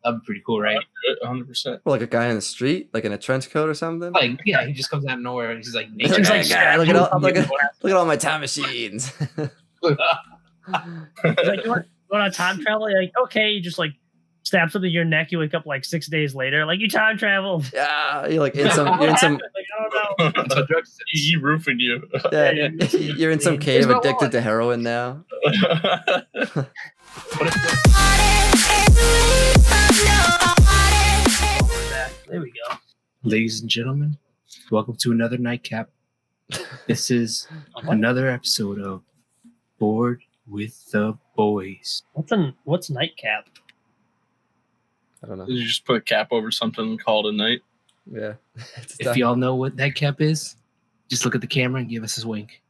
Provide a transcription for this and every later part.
That'd be pretty cool, right? 100%. Or like a guy in the street, like in a trench coat or something. Like, yeah, he just comes out of nowhere and he's like, He's naked. like, "Yeah, look at all my time machines. He's like, you want to time travel? You're like, okay, you just like stab something in your neck. You wake up like 6 days later, like you time traveled. Yeah, you're like in some. You're in some. Like, I don't know. He roofing you. Yeah, you're in some cave Here's my addicted to heroin now. There we go. Ladies and gentlemen, welcome to another nightcap. This is another episode of Bored with the Boys. What's nightcap? I don't know. You just put a cap over something and call it a night. Yeah. If y'all know what nightcap is, just look at the camera and give us a wink.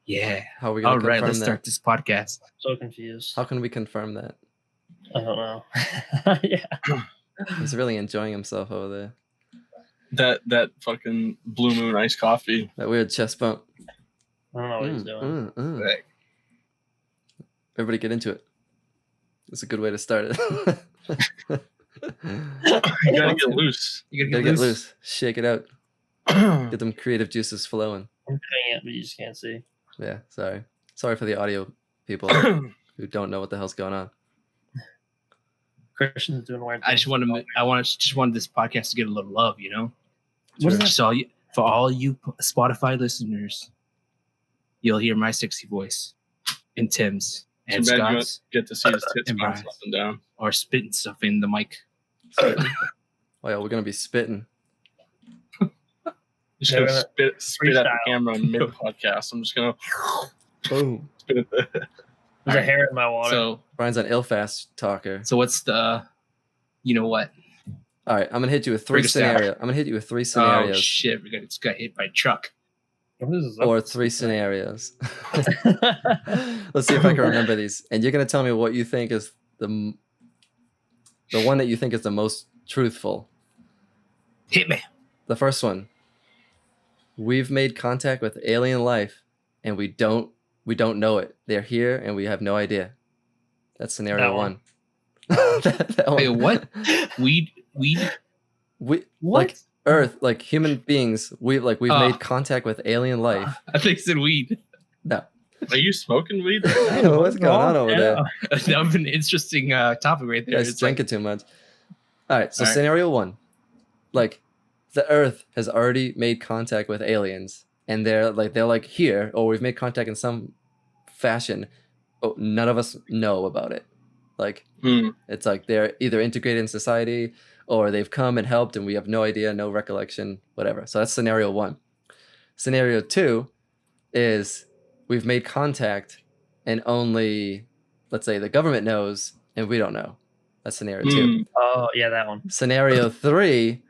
Yeah. How are we All gonna right, confirm let's that? start this podcast. So confused. How can we confirm that? I don't know. Yeah. He's really enjoying himself over there. That fucking Blue Moon iced coffee. That weird chest bump. I don't know what he's doing. Right. Everybody get into it. It's a good way to start it. You gotta get loose. You Gotta get loose. Shake it out. Get them creative juices flowing. I'm doing it, but you just can't see. Yeah, sorry. Sorry for the audio people who don't know what the hell's going on. Christian's doing weird I things. just wanted this podcast to get a little love, you know. What is that? So for all you Spotify listeners, you'll hear my sexy voice and Tim's and Too bad you don't Scott's, get to see his tits and bounce Brian's. up and down. or spitting stuff in the mic. Oh yeah, we're gonna be spitting. Just Yeah, gonna we're spit at the freestyle. camera in mid podcast. I'm just gonna Boom. spit at the. There's a hair in my water. So Brian's an ill-fast talker. what's the, you know what? All right, I'm gonna hit you with Bring three us down. scenarios. I'm gonna hit you with three Oh scenarios shit, just got hit by a truck. What is this? or three scenarios. Let's see if I can remember these. And you're gonna tell me what you think is the one that you think is the most truthful. Hit me. The first one. We've made contact with alien life, and we don't know it. They're here, and we have no idea. That's scenario That one. one. That one. Wait, what? Weed? We What? like Earth, like human beings. We've made contact with alien life. I think it said weed. No, Are you smoking weed? I know what's going on over there. That would be an interesting topic right You there. guys It's like, drinking too much. All right, so All right. scenario one, like the Earth has already made contact with aliens, and they're like here, or we've made contact in some fashion, but none of us know about it. Like it's like they're either integrated in society, or they've come and helped, and we have no idea, no recollection, whatever. So that's scenario one. Scenario two is we've made contact, and only, let's say, the government knows, and we don't know. That's scenario two. Oh, yeah, that one. Scenario three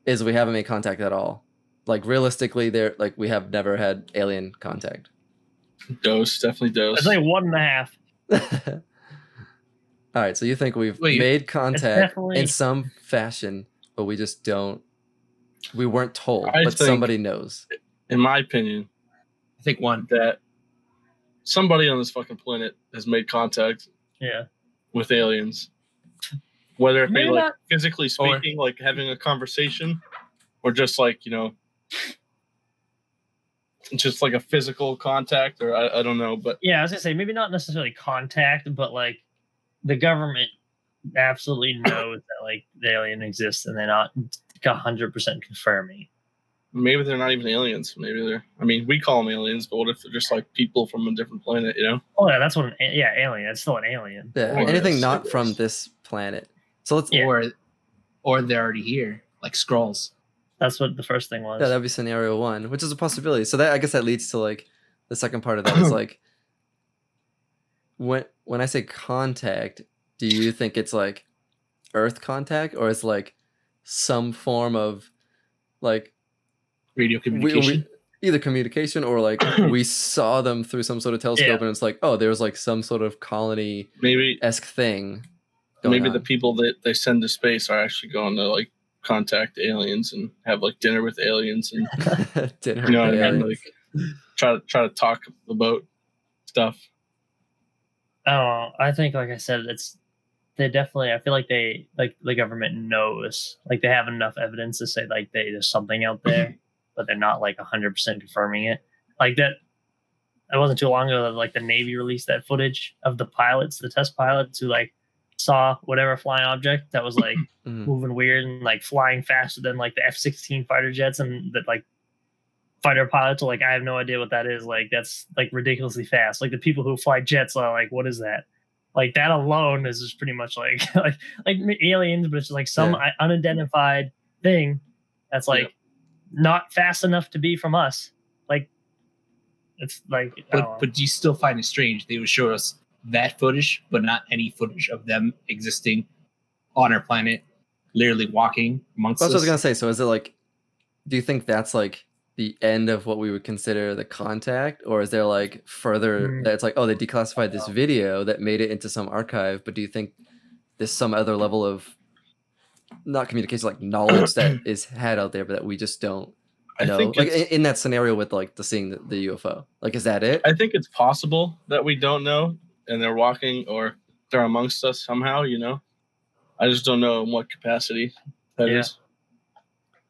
is we haven't made contact at all. Like realistically, we have never had alien contact. Dose, definitely dose. It's like 1.5. All right, so you think we've Wait, made contact definitely- in some fashion, but we just don't. We weren't told, I but think- somebody knows. In my opinion, I think one. that somebody on this fucking planet has made contact Yeah. with aliens. Whether it be Maybe like not- physically speaking, like having a conversation, or just like, just like a physical contact, or I don't know, but Yeah, I was going to say, maybe not necessarily contact, but like the government absolutely knows that like the alien exists and they're not 100% confirming. maybe they're not even aliens. Maybe they're, I mean, we call them aliens, but what if they're just like people from a different planet, Oh, yeah, that's what alien. It's still an alien. Yeah, Oh, anything yes, not it from is. this planet. So let's. Yeah. Or they're already here, like Skrulls. That's what the first thing was. Yeah, that'd be scenario one, which is a possibility. So that, I guess that leads to like the second part of that is like when I say contact, do you think it's like Earth contact, or it's like some form of like Radio communication. either communication, or like we saw them through some sort of telescope, Yeah. and it's like, oh, there's like some sort of colony-esque maybe thing going maybe on. the people that they send to space are actually going to like contact aliens and have like dinner with aliens and Dinner you know with what I mean? aliens. Like try to talk about stuff. I don't know. I think, like I said, they definitely. I feel like they like the government knows, like they have enough evidence to say like there's something out there, but they're not like 100% confirming it. Like that. It wasn't too long ago that like the Navy released that footage of the pilots, the test pilots who like saw whatever flying object that was like Mhm. moving weird and like flying faster than like the F-16 fighter jets, and that like fighter pilots are like, I have no idea what that is. Like that's like ridiculously fast. Like the people who fly jets are like, what is that? Like that alone is just pretty much like like aliens, but it's like some Yeah. unidentified thing that's like not fast enough to be from us. Like it's like I don't know. But do you still find it strange they would show us that footage, but not any footage of them existing on our planet, literally walking amongst That's what I was us? gonna say. So is it like, do you think that's like the end of what we would consider the contact, or is there like further Mm. that it's like, oh, they declassified this video that made it into some archive, but do you think there's some other level of not communication, like knowledge that is had out there, but that we just don't I know? think Like it's- in that scenario with like the seeing the UFO, like is that it? I think it's possible that we don't know, and they're walking or they're amongst us somehow. You know, I just don't know in what capacity that is.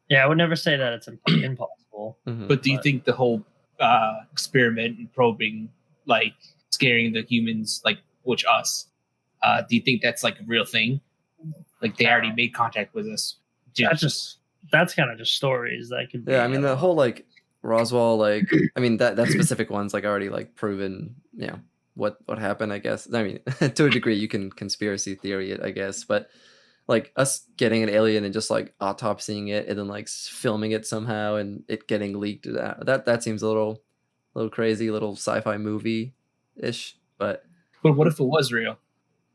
Yeah. Yeah, I would never say that it's impossible. Mhm. But do you think the whole experiment and probing, like scaring the humans, like which us, do you think that's like a real thing? Like they already made contact with us. That's kind of just stories that could be. Yeah, I mean the whole like Roswell, like I mean that specific one's like already like proven, yeah, what happened, I guess. I mean, to a degree you can conspiracy theory it, I guess, but like us getting an alien and just like autopsying it and then like filming it somehow and it getting leaked, that seems a little crazy, a little sci-fi movie ish, but But what if it was real?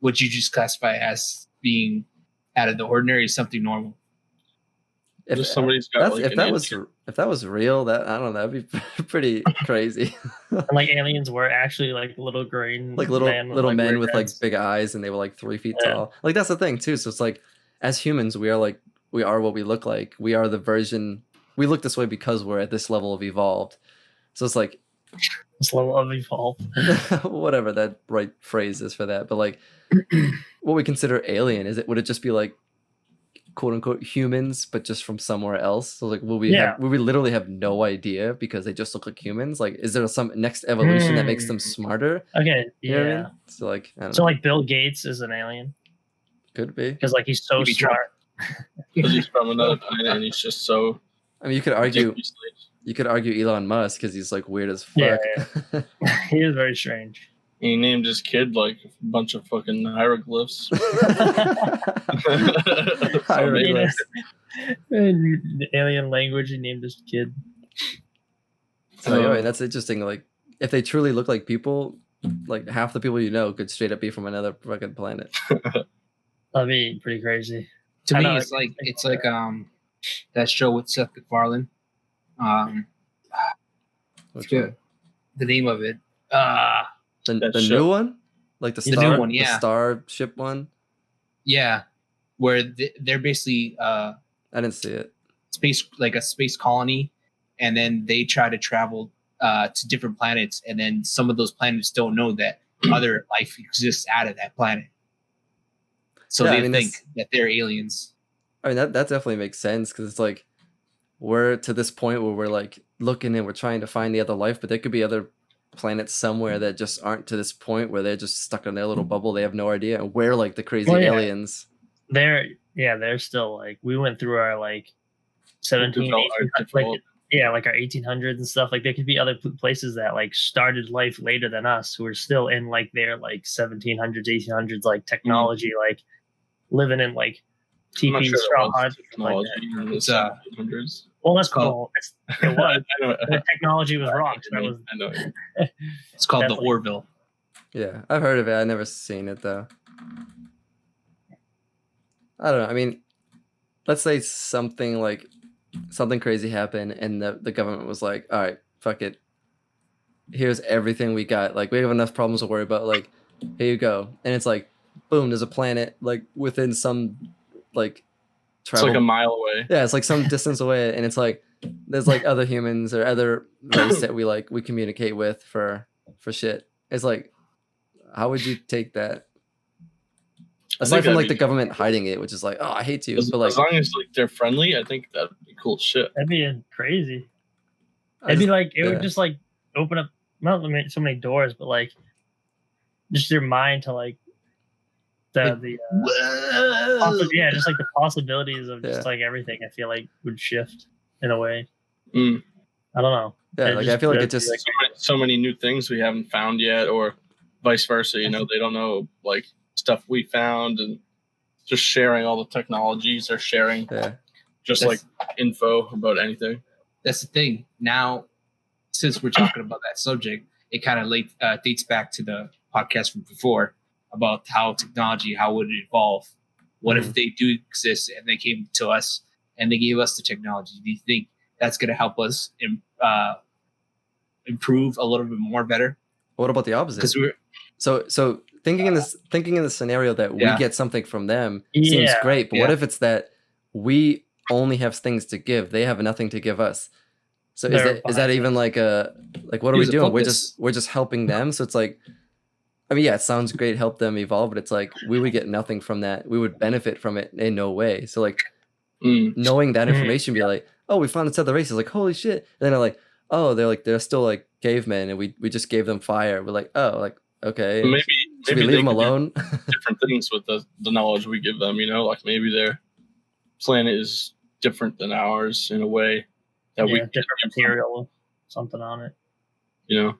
Would you just classify it as being out of the ordinary, or something normal? if Just somebody's got like if an that was real, that I don't know, that'd be pretty crazy. And like aliens were actually like little green, Like little men weird with like heads. big eyes and they were like 3 feet Yeah. tall. Like that's the thing too. So it's like as humans we are what we look like. We are the version, we look this way because we're at this level of evolved. So it's like This level of evolved. whatever that right phrase is for that. But like what we consider alien, would it just be like quote unquote humans but just from somewhere else? So like will we literally have no idea because they just look like humans? Like is there some next evolution that makes them smarter? Okay, You know what I yeah. mean? So like I don't So know. like Bill Gates is an alien Could be. because like he's so Maybe Trump. smart. because he's from another planet and he's just so I mean, you could argue ridiculously- Elon Musk because he's like weird as Yeah, fuck. He is very strange. He named his kid like a bunch of fucking hieroglyphs. Hieroglyphs. In the alien language, he named his kid. So anyway, that's interesting. Like, if they truly look like people, like half the people you know could straight up be from another fucking planet. That'd be pretty crazy. To I me, know, it's like that show with Seth MacFarlane. Which the, one? the name of it. The show. new one, like the The new star, one, yeah. the starship one. Yeah, where they're basically I didn't see it. a space colony, and then they try to travel to different planets, and then some of those planets don't know that other life exists out of that planet. So Yeah, I they mean, think that's- that they're aliens. I mean, that definitely makes sense because it's like we're to this point where we're like looking and we're trying to find the other life, but there could be other planets somewhere that just aren't to this point where they're just stuck in their little bubble. They have no idea, and we're like the crazy Well, yeah. aliens. They're still like we went through our like 17, 18, like our 1800s and stuff. Like there could be other places that like started life later than us who are still in like their like 1700s, 1800s like technology, like living in like I'm not TP sure straw there was huts. Like technology that. in the It's, 1700s. Well, that's called- cool. It was. I know. The technology was rocks. That was I know. It's called Definitely. the Orville. Yeah, I've heard of it. I've never seen it though. I don't know. I mean, let's say something crazy happened and the government was like, all right, fuck it. Here's everything we got. Like, we have enough problems to worry about. Like, here you go. And it's like, boom, there's a planet like within some like It's travel. like a mile away. Yeah, it's like some distance away, and it's like there's like other humans or other race that we communicate with for shit. It's like, how would you take that? Aside from that'd like be- the government hiding it, which is like, oh, I hate you, but like, as long as like they're friendly, I think that'd be cool shit. That'd be crazy. I It'd be just- like it yeah. would just like open up not so many doors, but like just your mind to like the yeah, just like the possibilities of just Yeah. like everything. I feel like would shift in a way. Mm. I don't know. yeah, It like I just- feel like it it'd be just like- So many new things we haven't found yet, or vice versa. You know, they don't know like stuff we found, and just sharing all the technologies or sharing yeah. just That's- like info about anything. That's the thing. Now, since we're talking about that subject, it kind of dates back to the podcast from before about how technology, how would it evolve? What if they do exist and they came to us and they gave us the technology? Do you think that's going to help us improve a little bit more better? What about the opposite? Because we're So thinking in the scenario that we Yeah. get something from them seems Yeah. great, but what Yeah. if it's that we only have things to give, they have nothing to give us? So They're is that even like what are we Here's a doing? focus. We're just helping them. So it's like, I mean, yeah, it sounds great, help them evolve, but it's like we would get nothing from that. We would benefit from it in no way. So like Mm. knowing that Mhm. information, be like, oh, we found this other race. It's like, holy shit. And then they're like, oh, they're still like cavemen, and we just gave them fire. We're like, oh, like okay, Maybe should we maybe leave they them could do alone? different things with the knowledge we give them. You know, like maybe their planet is different than ours in a way that we yeah, different material, something on it. You know,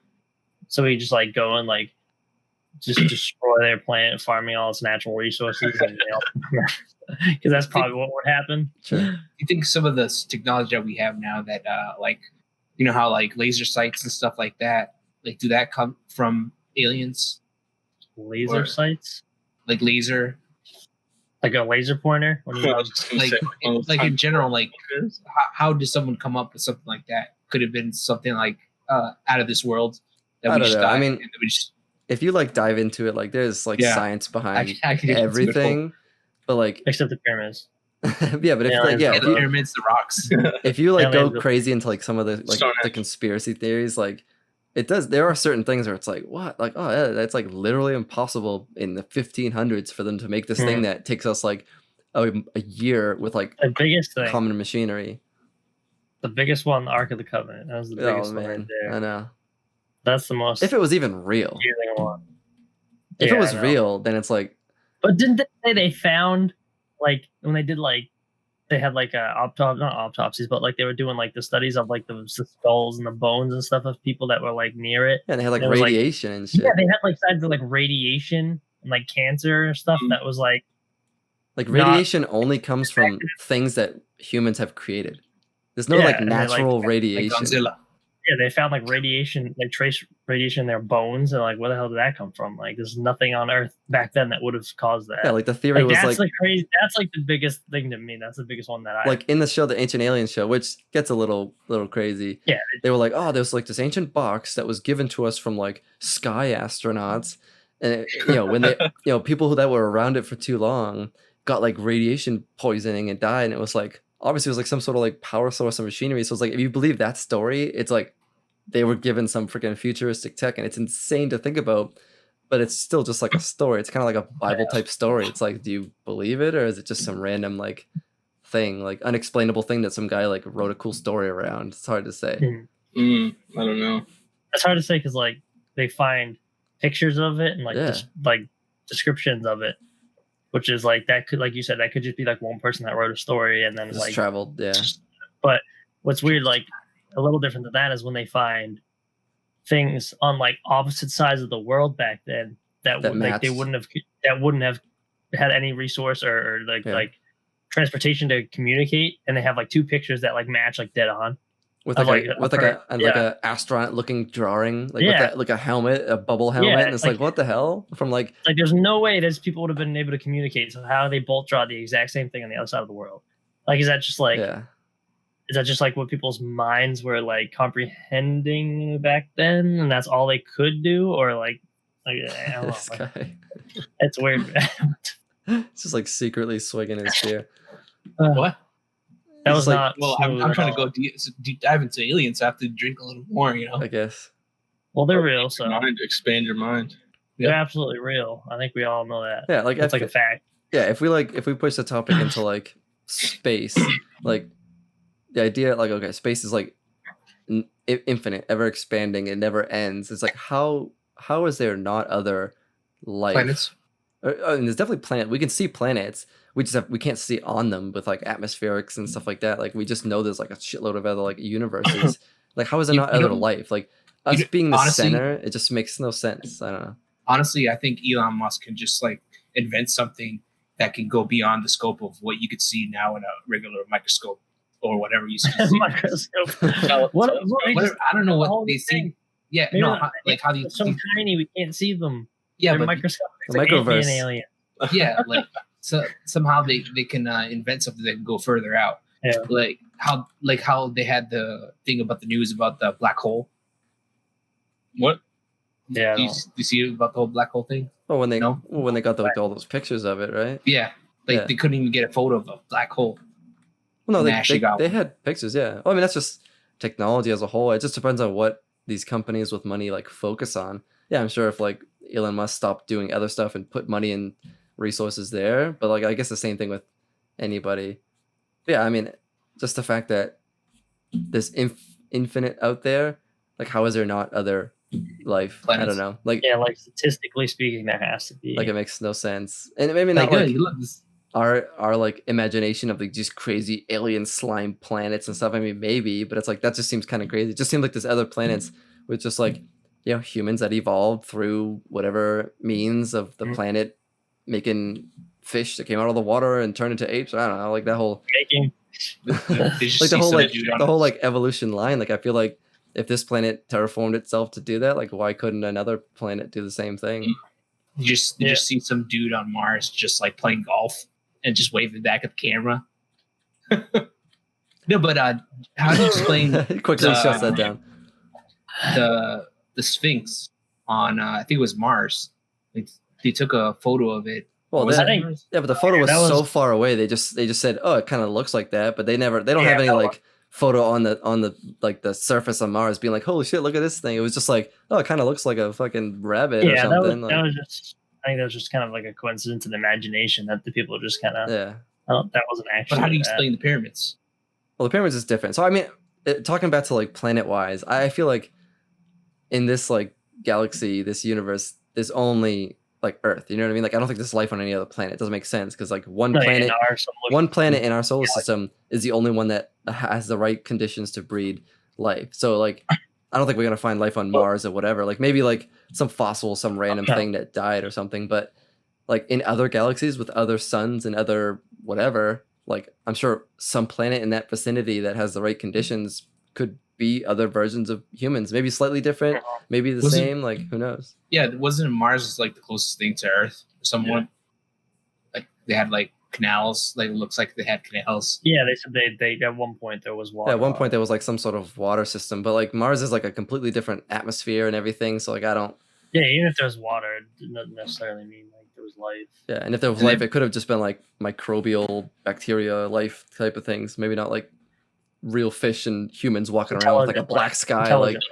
So we just like go and like just destroy their planet, farming all its natural resources, and because that's probably what would happen. Sure. you think some of the technology that we have now that like you know how like laser sights and stuff like that, like do that come from aliens? Laser Or- sights, Like laser, like a laser pointer. What do you I mean? was just gonna like say, one of those like in time general, like travelers. how did someone come up with something like that? Could have been something like out of this world that I we don't just know. I got. mean, and we just, If you like dive into it, like there's like Yeah. science behind I can get into it. everything, but like Except the pyramids. yeah, but if Yeah, like, yeah, Yeah, if the you, pyramids, the rocks. if you like Yeah, go man, crazy into like some of the like the Stonehenge. conspiracy theories, like it does, there are certain things where it's like, what, like, oh yeah, that's like literally impossible in the 1500s for them to make this thing Mhm. that takes us like a year with like The biggest thing, common machinery. the biggest one, the Ark of the Covenant. That was the Oh biggest one right man, there. I know. That's the most If it was even real, confusing one. if Yeah, it was I know. real, then it's like, But didn't they say they found like when they did like they had like not autopsies, but like they were doing like the studies of like the skulls and the bones and stuff of people that were like near it. yeah, they had like It was, like- radiation and shit. Yeah, they had like signs of like radiation and like cancer and stuff Mhm. that was like Like not- radiation only comes from things that humans have created. There's no Yeah, like and they're, like- natural Like radiation. Godzilla. yeah, they found like radiation, like trace radiation in their bones, and like where the hell did that come from? Like there's nothing on Earth back then that would have caused that. Yeah, like the theory Like, was that's like the crazy. That's like the biggest thing to me. That's the biggest one that I like in the show, the Ancient Aliens show, which gets a little crazy. Yeah. They were like, oh, there's like this ancient box that was given to us from like sky astronauts, and you know when they, you know, people that were around it for too long got like radiation poisoning and died, and it was like obviously it was like some sort of like power source of machinery. So it's like if you believe that story, it's like they were given some freaking futuristic tech, and it's insane to think about. But it's still just like a story. It's kind of like a Bible type story. It's like, do you believe it, or is it just some random like thing, like unexplainable thing that some guy like wrote a cool story around? It's hard to say. Mhm. I don't know. It's hard to say because like they find pictures of it and like Yeah. like descriptions of it, which is like that could, like you said, that could just be like one person that wrote a story and then Just like. traveled, yeah. But what's weird, like a little different than that, is when they find things on like opposite sides of the world back then that, That would like they matched. wouldn't have had any resource or like Yeah. like transportation to communicate, and they have like two pictures that like match like dead on. With Of, like, like, a with a like per- a and like a astronaut looking drawing, like Yeah. with like a helmet, a bubble helmet, Yeah, and it's like, like- what the hell? From like Like there's no way those people would have been able to communicate. So how do they both draw the exact same thing on the other side of the world? Like is that just like yeah. is that just like what people's minds were like comprehending back then, and that's all they could do, or like I don't know. This Like, guy. it's weird. It's just like secretly swigging his beer. What? That It's was like- not. Well, I'm smooth at trying to all. go deep dive into aliens. So I have to drink a little more, you know. I guess. Well, they're real, so Mind, expand your mind. they're absolutely real. I think we all know that. Yeah, like It's I like a fe- fact. yeah, if we push the topic into like space, like the idea, like okay, space is like infinite, ever expanding, it never ends. It's like how is there not other life? Planets. And there's definitely planet. We can see planets. We can't see on them with like atmospherics and stuff like that. Like we just know there's like a shitload of other like universes. Like how is there not other life? Like us being the honestly, center, it just makes no sense. I don't know. Honestly, I think Elon Musk can just like invent something that can go beyond the scope of what you could see now in a regular microscope or whatever you see. Microscope. Whatever, I don't know what whole they see. thing. Yeah, Maybe no, not- like how these. so tiny we can't see them. Yeah, They're but microscopic. The It's like microverse. Ant-Man alien. yeah, like so somehow they can invent something that can go further out. Yeah. Like how they had the thing about the news about the black hole. What? Yeah, I Do you, don't- do you see about the whole black hole thing? Well, when they No? got all those pictures of it, right? Yeah, like Yeah. they couldn't even get a photo of a black hole. Well, no, Nah, she got they one. had pictures. Yeah. Well, I mean, that's just technology as a whole. It just depends on what these companies with money like focus on. Yeah, I'm sure if like Elon Musk stopped doing other stuff and put money and resources there, but like I guess the same thing with anybody. But yeah, I mean, just the fact that there's infinite out there, like how is there not other life? I Planets. don't know. Like yeah, like statistically speaking, there has to be. like it makes no sense, and maybe Like, not like look, this- our like imagination of like just crazy alien slime planets and stuff. I mean, maybe, but it's like that just seems kind of crazy. It just seems like there's other planets with just like humans that evolved through whatever means of the planet making fish that came out of the water and turned into apes. I don't know, like that whole making. they just like the see whole some like dude on the it. whole like evolution line. Like I feel like if this planet terraformed itself to do that, like why couldn't another planet do the same thing? You just see some dude on Mars just like playing golf and just waving back at the camera. No, but how do you explain Quickly shuts that down. the Sphinx on I think it was Mars? They took a photo of it. Well, Was that, it think- Mars? yeah, but the photo was, That was- so far away. They just said, "Oh, it kind of looks like that," but they don't Yeah, have any that like photo on the like the surface of Mars being like, "Holy shit, look at this thing." It was just like, "Oh, it kind of looks like a fucking rabbit or Yeah, that was, something." that was just. I think that was just kind of like a coincidence of imagination that the people just kind of. yeah. That wasn't actually. But how do you that. explain the pyramids? Well, the pyramids is different. So I mean, talking back to like planet wise, I feel like in this like galaxy, this universe, there's only like Earth. You know what I mean? Like I don't think there's life on any other planet. It doesn't make sense because like one No, planet. in our some look- One planet in our solar system is the only one that has the right conditions to breed life. So like I don't think we're gonna find life on Mars or whatever. Like maybe like some fossil, some random Okay. thing that died or something. But like in other galaxies with other suns and other whatever, like I'm sure some planet in that vicinity that has the right conditions could be other versions of humans. Maybe slightly different, maybe the Was it- same. Like who knows? Yeah, wasn't Mars like the closest thing to Earth? Someone like they had like canals. Like it looks like they had canals. Yeah, they said they at one point there was water. Yeah, at one on point it. there was like some sort of water system, but like Mars is like a completely different atmosphere and everything. So like I don't. Yeah, even if there's water, it doesn't necessarily mean like there was life. Yeah, and if there was And life, they- it could have just been like microbial bacteria life type of things. Maybe not like real fish and humans walking around with like a Intelligent black life. sky. Intelligent.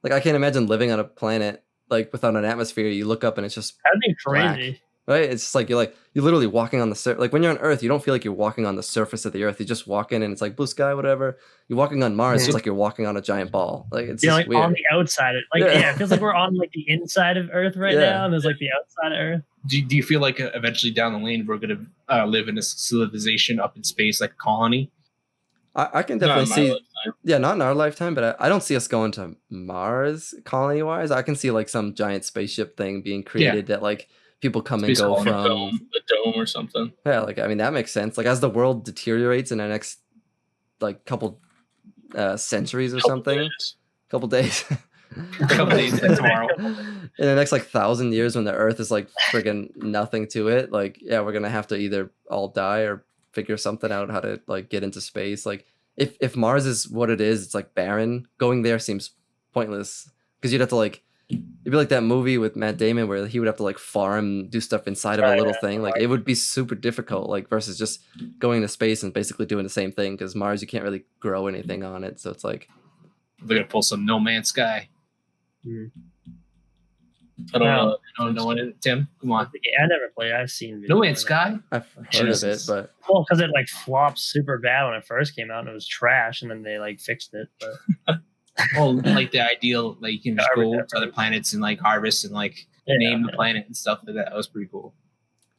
Like I can't imagine living on a planet like without an atmosphere. You look up and it's just That'd be Black. crazy. right. It's just like you're literally walking on the surface. Like when you're on Earth, you don't feel like you're walking on the surface of the Earth. You just walk in and it's like blue sky, whatever. You're walking on Mars. Mhm. It's like you're walking on a giant ball. Like it's Yeah, just like weird. on the outside. Like Yeah. yeah, it feels like we're on like the inside of Earth right Yeah. now, and there's like the outside of Earth. Do you feel like eventually down the lane we're gonna live in a civilization up in space like a colony? I can Not in definitely my see. lifetime. Yeah, not in our lifetime, but I don't see us going to Mars colony wise. I can see like some giant spaceship thing being created that like people come Space and go colony, from. A dome or something. Yeah, like I mean that makes sense. Like as the world deteriorates in the next like couple centuries or something, Days. couple days. A couple days tomorrow. In the next like 1,000 years when the Earth is like friggin' nothing to it, like yeah, we're gonna have to either all die or figure something out how to like get into space. Like if Mars is what it is, it's like barren. Going there seems pointless because you'd have to like it'd be like that movie with Matt Damon where he would have to like farm, do stuff inside of a Right, little right, thing. Like it would be super difficult. Like versus just going to space and basically doing the same thing because Mars you can't really grow anything on it. So it's like They're gonna pull some No Man's Sky. I don't No. know. I don't know what it. Tim, come on. I never played. I've seen No videos Man's of it. Sky. I've heard Jesus. of it, Well, because it like flopped super bad when it first came out and it was trash, and then they like fixed it. But Oh, like the ideal, like you can just go Harvest, to other planets and like harvest and like yeah, name the yeah. planet and stuff like that. That was pretty cool.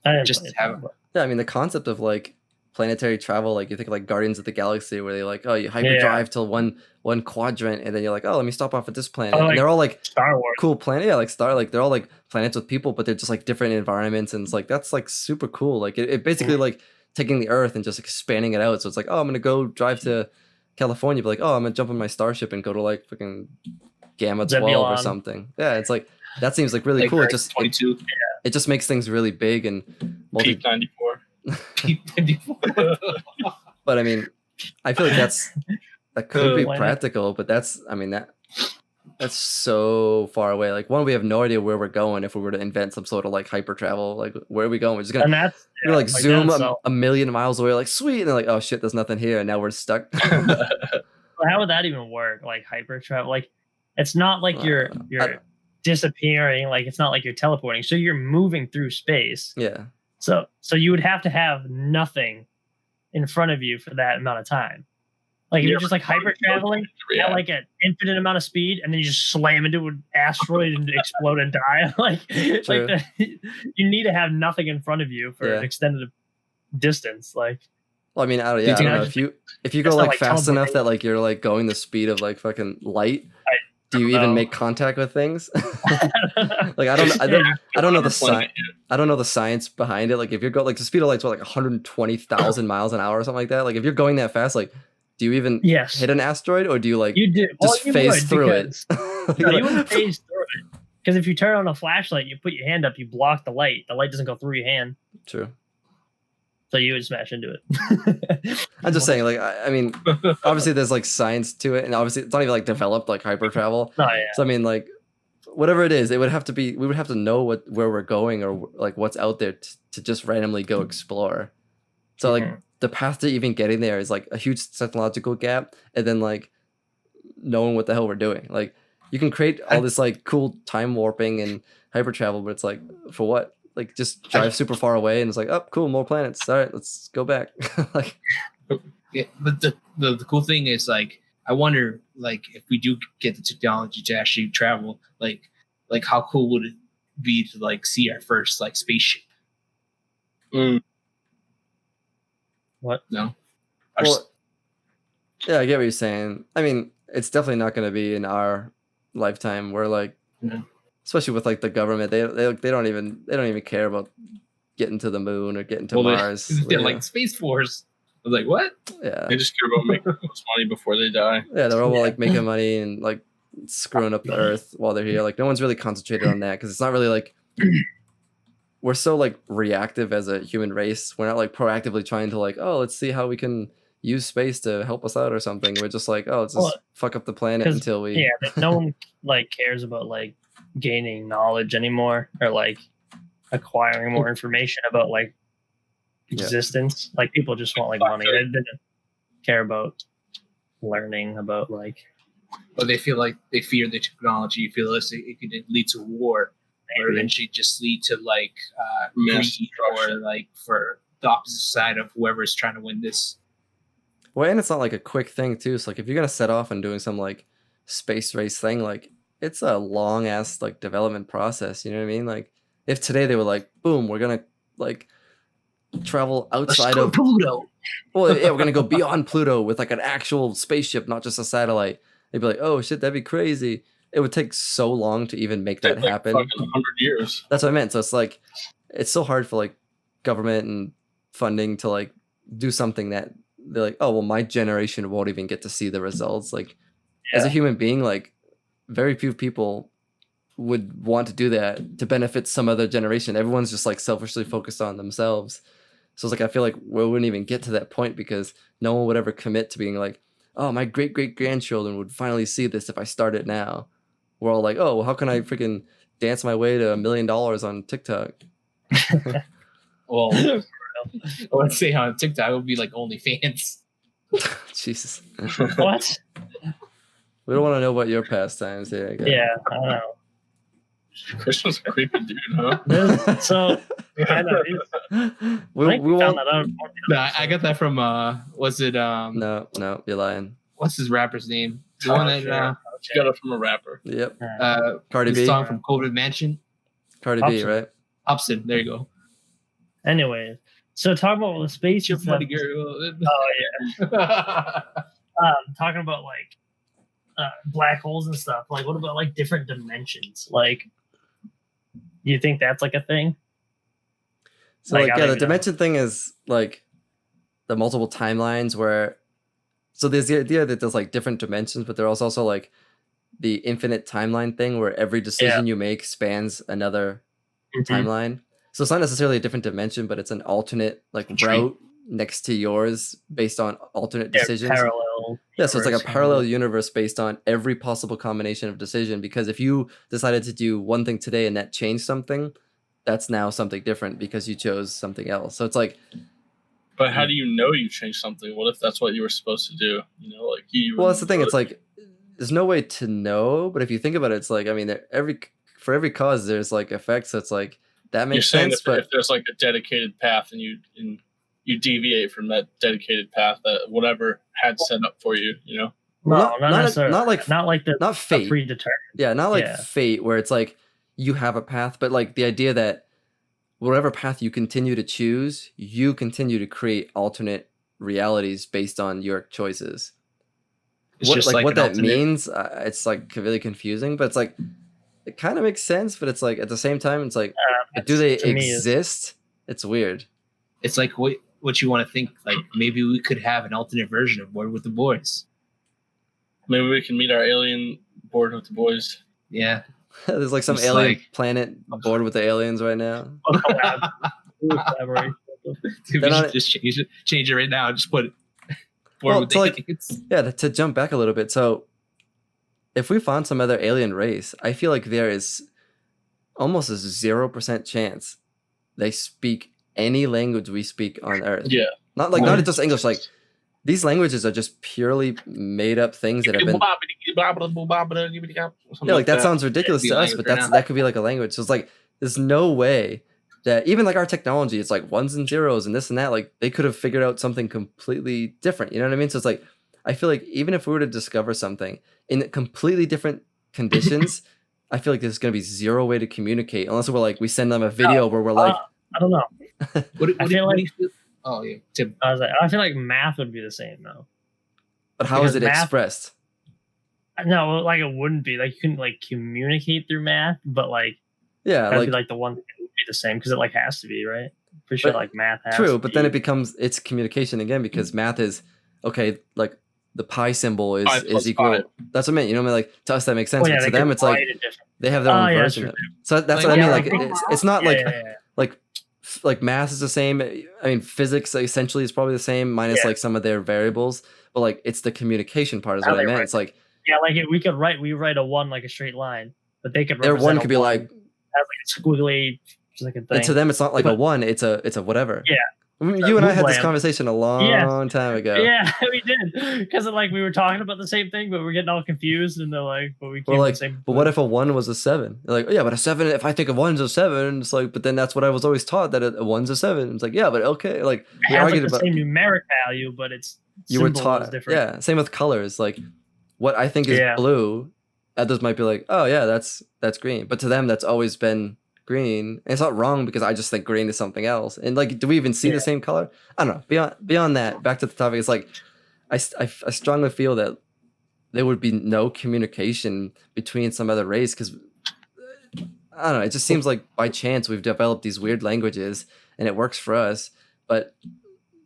I didn't just play it, have- but- but yeah, I mean the concept of like planetary travel, like you think of like Guardians of the Galaxy, where they like, oh, you hyperdrive to one quadrant, and then you're like, oh, let me stop off at this planet, Oh, and like they're all like Star Wars. cool planet, yeah, like they're all like planets with people, but they're just like different environments, and it's like that's like super cool. Like it basically like taking the Earth and just expanding it out. So it's like, oh, I'm gonna go drive to California, but like, oh, I'm gonna jump on my starship and go to like freaking Gamma 12 or Zebulon. something. Yeah, it's like that seems like really Like cool. It Earth just 22. it just makes things really big and multi. Peak 94. But I mean, I feel like that could be Planet. practical, but that's so far away. Like one, we have no idea where we're going if we were to invent some sort of like hyper travel. Like where are we going? We're just gonna And that's we're like zoom that, so- a million miles away, like sweet, and then like, oh shit, there's nothing here, and now we're stuck. how would that even work? Like hyper travel? Like it's not like you're I- disappearing. Like it's not like you're teleporting. So you're moving through space. Yeah. So you would have to have nothing in front of you for that amount of time. Like if you're just like hyper traveling at like an infinite amount of speed, and then you just slam into an asteroid and explode and die. True. You need to have nothing in front of you for Yeah. an extended distance. Like Well, I mean, I you don't think know I- if you go It's not like like fast enough teleporting. that like you're like going the speed of like fucking light. Do you don't even know. make contact with things? Like I don't know the science. I don't know the science behind it. Like if you're going like the speed of light's what, like 120,000 miles an hour or something like that. Like if you're going that fast, like do you even yes, hit an asteroid or do you like you do. just you phase would, through because- it? No, you wouldn't phase through it. Because if you turn on a flashlight, you put your hand up, you block the light. The light doesn't go through your hand, True. so you would smash into it. I'm just saying, like I mean, obviously there's like science to it, and obviously it's not even like developed like hyper travel. No, yeah. So I mean, like whatever it is, it would have to be. We would have to know where we're going or like what's out there to just randomly go explore. So like Mhm. the path to even getting there is like a huge technological gap, and then like knowing what the hell we're doing. Like you can create all this like cool time warping and hyper travel, but it's like for what? Like just drive super far away, and it's like, oh, cool, more planets. All right, let's go back. Like Yeah, but the cool thing is like I wonder like if we do get the technology to actually travel, like how cool would it be to like see our first like spaceship? Mm. What? No. Our Well, yeah, I get what you're saying. I mean, it's definitely not going to be in our lifetime. We're like, No. especially with like the government, they don't even care about getting to the moon or getting to Mars. They're you like know? Space Force. I was like, what? Yeah, They just care about making the most money before they die. yeah, they're all Yeah. like making money and like screwing up the Earth while they're here. Like no one's really concentrated on that because it's not really like we're so like reactive as a human race. We're not like proactively trying to like, oh, let's see how we can use space to help us out or something. We're just like, oh, let's just Well, fuck up the planet 'cause- until we. Yeah, but no one like cares about like gaining knowledge anymore or like acquiring more information about like Yeah. existence. Like people just want like money. They didn't care about learning about like But they feel like they fear the technology. Feel as it could lead to war, or maybe. eventually just lead to like Mass greed, or destruction. like for the opposite side of whoever is trying to win this. Well, and it's not like a quick thing too. So like if you're gonna set off and doing some like space race thing, like it's a long ass like development process. You know what I mean? Like if today they were like, boom, we're gonna like travel Let's outside go of to Pluto. well, yeah, we're gonna go beyond Pluto with like an actual spaceship, not just a satellite. They'd be like, oh shit, that'd be crazy. It would take so long to even make that Take, like, happen. fucking 100 years. That's what I meant. So it's like it's so hard for like government and funding to like do something that they're like, oh well, my generation won't even get to see the results. Like as a Yeah. human being, like very few people would want to do that to benefit some other generation. Everyone's just like selfishly focused on themselves. So it's like I feel like we wouldn't even get to that point because no one would ever commit to being like, oh, my great grandchildren would finally see this if I start it now. We're all like, oh, well, how can I freaking dance my way to $1 million on TikTok? Well, let's say on TikTok it would be like OnlyFans. Jesus. What? We don't want to know about your pastimes here. I guess. Yeah, I don't know. Christian's a creepy dude, huh? So I know, I we think we won't. found that out. No, I got that from was it No, you're lying. what's his rapper's name? The one that You got it from a rapper. Yep. Cardi the B. song from COVID Mansion. Cardi B, Upson. right? Upson, there you go. Anyway, so talking about the space Your and stuff. funny girl. Oh yeah. Talking about like black holes and stuff. Like, what about like different dimensions? Like, you think that's like a thing? So Like, like, I yeah, don't the even know. dimension thing is like the multiple timelines where. So there's the idea that there's like different dimensions, but there's also like the infinite timeline thing where every decision you make spans another timeline. So it's not necessarily a different dimension, but it's an alternate like route next to yours based on alternate decisions. Parallel. Yeah, so it's like a universe. parallel universe based on every possible combination of decision. Because if you decided to do one thing today and that changed something, that's now something different because you chose something else. So it's like, But how do you know you changed something? What if that's what you were supposed to do? You know, like you. well, that's the thing. It's like there's no way to know, but if you think about it, it's like I mean, for every cause there's like effects. So it's like that you're makes saying sense. that But if there's like a dedicated path and you deviate from that dedicated path, that whatever had set up for you, you know. No, not necessarily. not like not fate. predetermined. Yeah, not like Yeah. fate where it's like you have a path, but like the idea that whatever path you continue to choose, you continue to create alternate realities based on your choices. It's What, just like like what an that alternate- means, it's like really confusing, but it's like it kind of makes sense, but it's like at the same time, it's like do they to me is- exist? It's weird. It's like what you want to think. Like maybe we could have an alternate version of Board with the Boys. Maybe we can meet our alien board with the boys. Yeah. There's like some It's alien like- planet bored with the aliens right now. Collaborate. Dude, They're we not- should just change it right now. Just put it. Board Well, with so, the like, aliens. Yeah, to jump back a little bit. So, if we found some other alien race, I feel like there is almost a 0% chance they speak any language we speak on Earth. Yeah. Not just English. Like these languages are just purely made up things that have been. Yeah, like that sounds ridiculous Be to a us, but language right that could be like a language. So it's like there's no way that even like our technology, it's like ones and zeros and this and that. Like they could have figured out something completely different. You know what I mean? So it's like I feel like even if we were to discover something in completely different conditions, I feel like there's gonna be zero way to communicate unless we're like we send them a video where we're like, I don't know. What feel do you feel? Oh yeah, Tim. I feel like math would be the same though. but how is because it math- expressed? No, like it wouldn't be like you couldn't like communicate through math, but like Yeah, that'd like be like the one thing that would be the same because it like has to be right. Pretty sure But- like math has true, to but then be- it becomes it's communication again because math is okay. Like the pi symbol is 5 plus equal. 5. That's what I meant. You know what I mean? Like to us that makes sense, Oh, yeah, but to they them could it's like write it different. they have their own yeah, version true. of it. So that's Like, what I mean. yeah, Like like- it's not like yeah. like math is the same. I mean, physics essentially is probably the same, minus Yeah. like some of their variables. But like it's the communication part is How what I they meant. write It's like Yeah, like we write a one like a straight line, but they could their represent one a could be like, has like a squiggly just like a thing. and to them it's not like a But- one. It's a whatever. Yeah. You and I had this Hoopla. conversation a long time ago. Yeah, we did because like we were talking about the same thing, but we're getting all confused, and they're like, "But we We're came like, to the same." but what if a one was a seven? They're like, oh, yeah, but a seven. If I think of one's a seven, it's like, but then that's what I was always taught that a one's a seven. It's like, yeah, but okay, like it we has like argued the about. same numeric value, but it's You were symbol is taught, different. yeah. Same with colors. Like, what I think is Yeah. blue, others might be like, oh yeah, that's green. But to them, that's always been green. And it's not wrong because I just think green is something else. And like, do we even see the same color? I don't know. Beyond that, back to the topic. It's like, I strongly feel that there would be no communication between some other race because I don't know. It just seems like by chance we've developed these weird languages and it works for us, but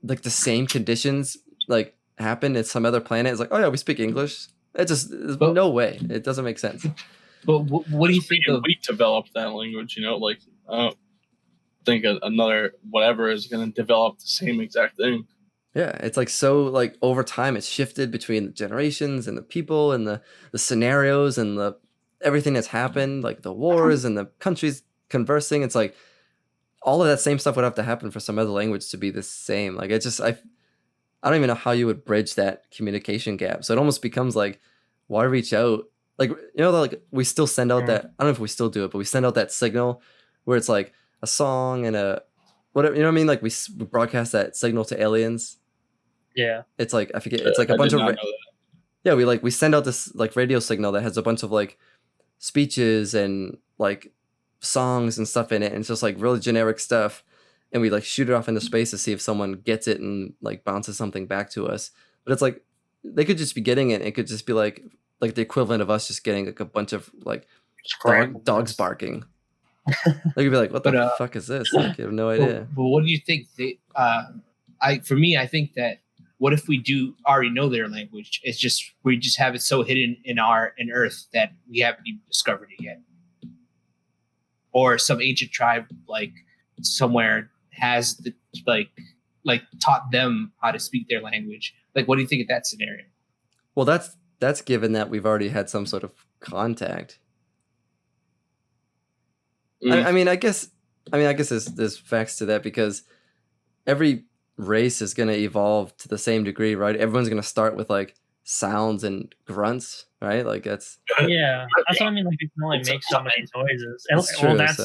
like the same conditions like happen at some other planet. It's like, oh yeah, we speak English. It just there's But- no way. It doesn't make sense. But what do you think of? We developed that language, you know, like I don't think another whatever is going to develop the same exact thing. Yeah, it's like so like over time it's shifted between the generations and the people and the scenarios and the everything that's happened, like the wars and the countries conversing. It's like all of that same stuff would have to happen for some other language to be the same. Like it just I don't even know how you would bridge that communication gap. So it almost becomes like why reach out like like we still send out Mm. that, I don't know if we still do it, but we send out that signal where it's like a song and a whatever, you know what I mean? Like we broadcast that signal to aliens. Yeah. It's like I forget. It's like a I bunch did of not know that. yeah. We send out this like radio signal that has a bunch of like speeches and like songs and stuff in it, and it's just like really generic stuff. And we like shoot it off into space to see if someone gets it and like bounces something back to us. But it's like they could just be getting it. It could just be like the equivalent of us just getting like a bunch of like dogs barking. They could be like, "What the But, fuck is this?" Like, you have no idea. But what do you think? I think that what if we do already know their language? It's just we just have it so hidden in Earth that we haven't even discovered it yet, or some ancient tribe like somewhere has the like taught them how to speak their language. Like, what do you think of that scenario? Well, that's given that we've already had some sort of contact. Mm. I mean, I guess there's facts to that because every race is going to evolve to the same degree, right? Everyone's going to start with like sounds and grunts, right? Like that's Yeah, that's what I mean. Like we can only make so many noises. And true. well, that's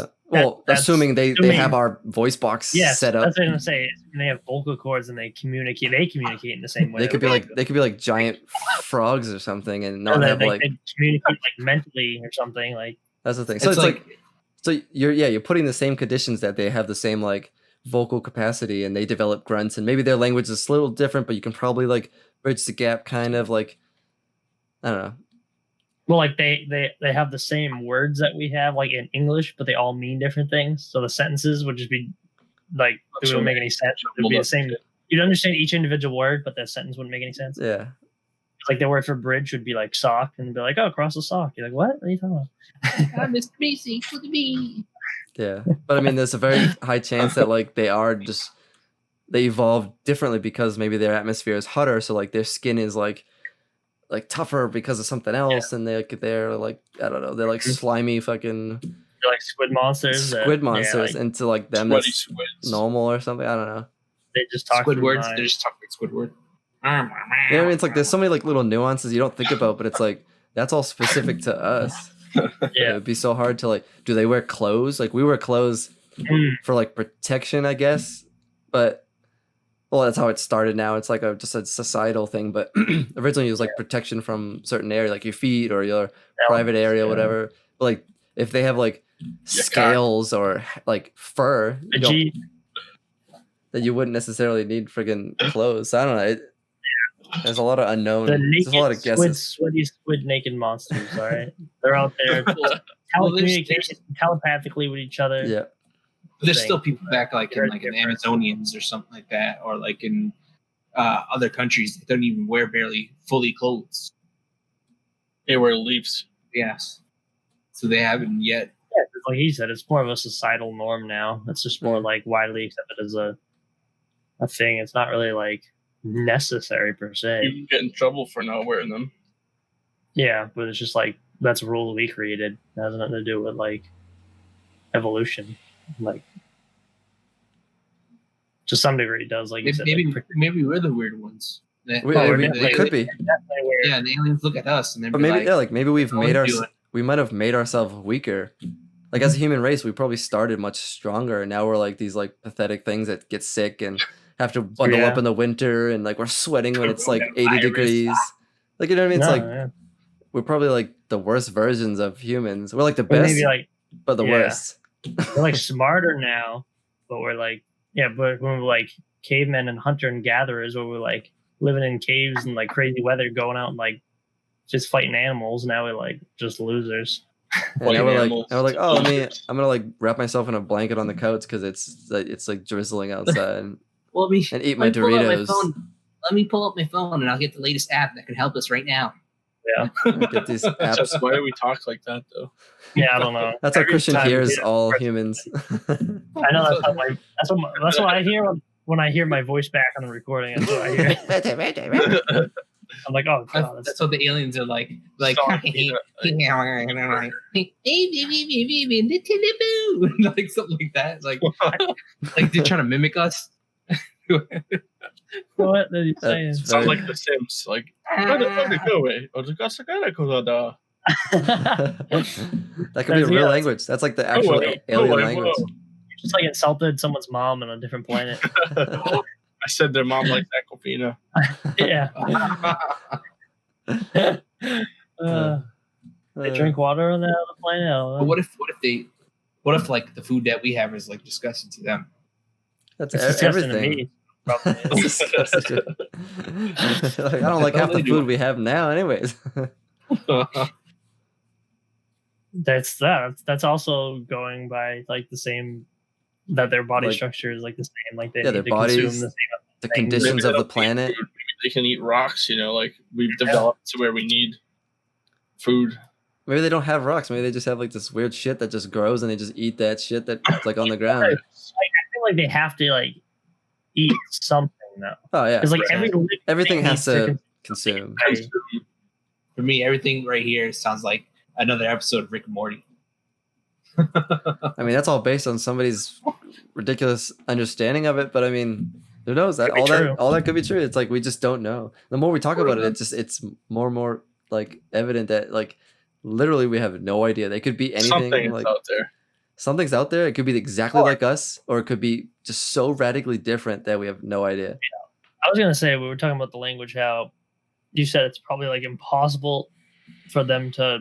that's assuming they assuming- have our voice box yes. set up. That's what I'm gonna say. And they have vocal cords and they communicate. They communicate in the same way. They could be like giant frogs or something, and not have like they communicate like mentally or something. Like that's the thing. So it's like so you're putting the same conditions that they have the same like vocal capacity and they develop grunts and maybe their language is a little different, but you can probably like bridge the gap kind of like I don't know. well, like they have the same words that we have like in English, but they all mean different things. So the sentences would just be like it wouldn't make any sense. It would be the same. You'd understand each individual word, but that sentence wouldn't make any sense. Yeah. Like the word for bridge would be like sock, and be like, "Oh, cross the sock." You're like, "What? What are you talking about?" Mr. Macy, look at me. Yeah. But I mean there's a very high chance that like they evolved differently because maybe their atmosphere is hotter, so like their skin is like tougher because of something else, and they're like I don't know, they're like slimy fucking They're like squid monsters. and to like them Sweaty it's squids. normal or something. I don't know. They just talk Squidward. through They just talk like Squidward. You know what I mean? It's like there's so many like little nuances you don't think about, but it's like that's all specific to us. It Yeah. would be so hard to like. Do they wear clothes? Like we wear clothes for like protection, I guess. But well, that's how it started. Now it's like just a societal thing. But originally it was like protection from certain area, like your feet or your private area, whatever. But like if they have like scales or like fur, that you wouldn't necessarily need friggin' clothes. I don't know. There's a lot of unknown. The There's a lot of naked guesses. sweaty squid naked monsters. All right, they're out there Well, there's- telecommunicating telepathically with each other. Yeah. There's thing. still people back like in Very like in the different. Amazonians or something like that, or like in other countries that don't even wear barely fully clothes. They wear leaves. Yes, so they haven't yet. Yeah, like he said, it's more of a societal norm now. It's just more like widely accepted as a thing. It's not really like necessary per se. You get in trouble for not wearing them. Yeah, but it's just like that's a rule we created. It has nothing to do with like evolution. Like to some degree it does, like you said. Maybe we're the weird ones. That- We the- could be. Yeah, and the aliens look at us and they're But maybe like, maybe we've "What made are our you doing?" we might have made ourselves weaker. Like as a human race, we probably started much stronger, and now we're like these like pathetic things that get sick and have to bundle up Yeah. in the winter, and like we're sweating when it's like 80 Coronavirus. degrees. Like you know what I mean? It's No, like yeah. we're probably like the worst versions of humans. We're like the But best, maybe like but the yeah. worst. we're like smarter now, but we're like but when we're like cavemen and hunter and gatherers, where we're like living in caves and like crazy weather, going out and like just fighting animals. Now we're like just losers. And now we're animals. like, oh, I'm gonna like wrap myself in a blanket on the couch because it's like drizzling outside and Well, me eat my let me pull out Doritos. phone. Let me pull up my phone and I'll get the latest app that can help us right now. Get these apps. Just why do we talk like that though? Yeah, I don't know. That's how Every Christian time we hears get a all question, humans. I know that's what I hear when I hear my voice back on the recording. That's what I hear. I'm like, oh god, That's what the aliens are like. Like, Sorry, hey, like something like that. Like they're trying to mimic us. what are you saying? That's Sounds very- like The Sims. Like, "Where the fuck did it go away? Oh, the got Sakara Kuroda." That could be a real Yeah. language. That's like the actual way, no alien way, language. You just like insulted someone's mom on a different planet. I said their mom likes Aquafina. Yeah. They drink water on that other planet. I don't know. But what if like the food that we have is like disgusting to them? That's It's disgusting to everything. me. Probably is. It's disgusting. Like, I don't like half the food we have now, anyways. That's also going by like the same that their body Like- structure is like the same. Like they Yeah, need their to bodies, consume the same. The Maybe conditions they of the don't need planet. food. Maybe they can eat rocks, like we've developed to where we need food. Maybe they don't have rocks. Maybe they just have like this weird shit that just grows and they just eat that shit that's like on the ground. I feel like they have to like eat something though, Oh yeah. because like Everything has needs to consume. For me, everything right here sounds like another episode of Rick and Morty. I mean, that's all based on somebody's ridiculous understanding of it. But I mean, who knows? That Could be all true. that all that could be true. It's like we just don't know. The more we talk about it, it's more and more like evident that like literally we have no idea. They could be anything. Something Like is out there. something's out there. It could be exactly like us, or it could be just so radically different that we have no idea. I was gonna say we were talking about the language. How you said it's probably like impossible for them to